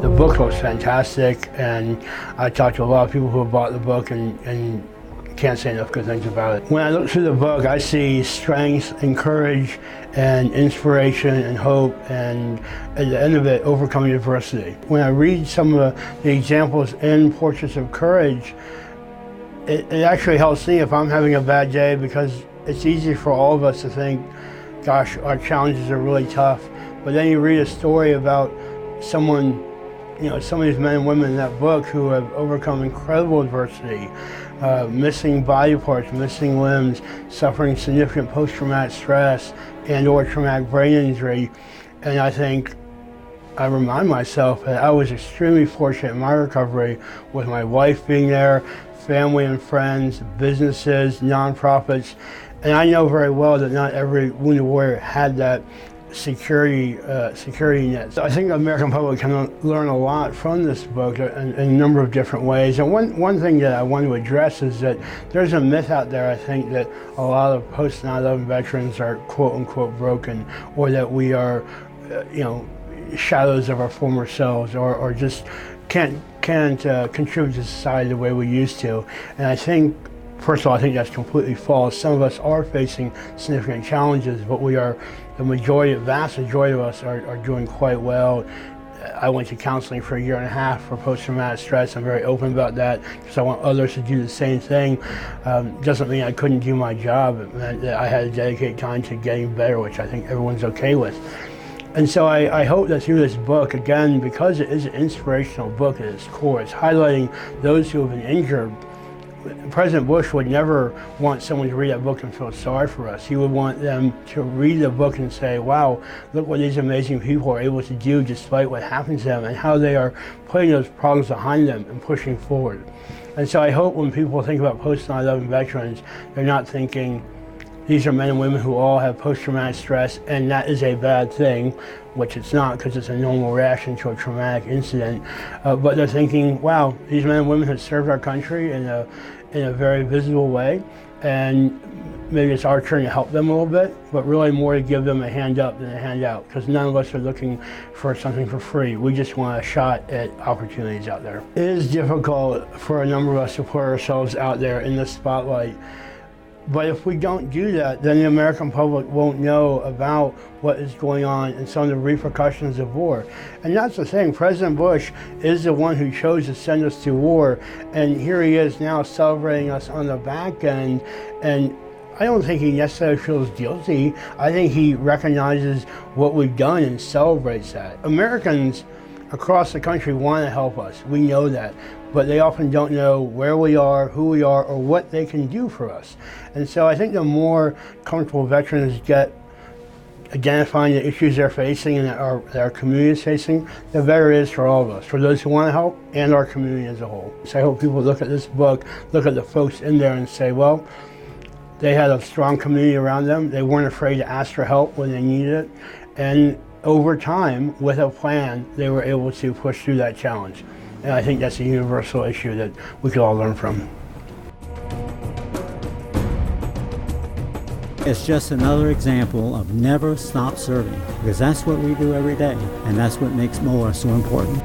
The book looks fantastic, and I talked to a lot of people who have bought the book and can't say enough good things about it. When I look through the book, I see strength and courage and inspiration and hope, and at the end of it, overcoming adversity. When I read some of the examples in Portraits of Courage, it actually helps me if I'm having a bad day, because it's easy for all of us to think, gosh, our challenges are really tough. But then you read a story about someone, some of these men and women in that book who have overcome incredible adversity, missing body parts, missing limbs, suffering significant post-traumatic stress and or traumatic brain injury. And I remind myself that I was extremely fortunate in my recovery, with my wife being there, family and friends, businesses, nonprofits. And I know very well that not every wounded warrior had that security net. So I think the American public can learn a lot from this book in a number of different ways. And one thing that I want to address is that there's a myth out there, I think, that a lot of post 9/11 veterans are quote unquote broken, or that we are, shadows of our former selves, or just can't contribute to society the way we used to. And I think, first of all, I think that's completely false. Some of us are facing significant challenges, but the vast majority of us are doing quite well. I went to counseling for 1.5 years for post-traumatic stress. I'm very open about that because I want others to do the same thing. Doesn't mean I couldn't do my job. It meant that I had to dedicate time to getting better, which I think everyone's okay with. And so I hope that through this book, again, because it is an inspirational book at its core, it's highlighting those who have been injured. President Bush would never want someone to read that book and feel sorry for us. He would want them to read the book and say, wow, look what these amazing people are able to do despite what happens to them, and how they are putting those problems behind them and pushing forward. And so I hope when people think about post 9/11 veterans, they're not thinking, these are men and women who all have post-traumatic stress, and that is a bad thing, which it's not, because it's a normal reaction to a traumatic incident. But they're thinking, wow, these men and women have served our country in a very visible way, and maybe it's our turn to help them a little bit, but really more to give them a hand up than a hand out, because none of us are looking for something for free. We just want a shot at opportunities out there. It is difficult for a number of us to put ourselves out there in the spotlight. But if we don't do that, then the American public won't know about what is going on and some of the repercussions of war. And that's the thing, President Bush is the one who chose to send us to war, and here he is now celebrating us on the back end. And I don't think he necessarily feels guilty. I think he recognizes what we've done and celebrates that. Americans across the country want to help us. We know that. But they often don't know where we are, who we are, or what they can do for us. And so I think the more comfortable veterans get identifying the issues they're facing and that our community is facing, the better it is for all of us, for those who want to help and our community as a whole. So I hope people look at this book, look at the folks in there and say, well, they had a strong community around them. They weren't afraid to ask for help when they needed it. And over time, with a plan, they were able to push through that challenge. And I think that's a universal issue that we could all learn from. It's just another example of never stop serving, because that's what we do every day, and that's what makes MOA so important.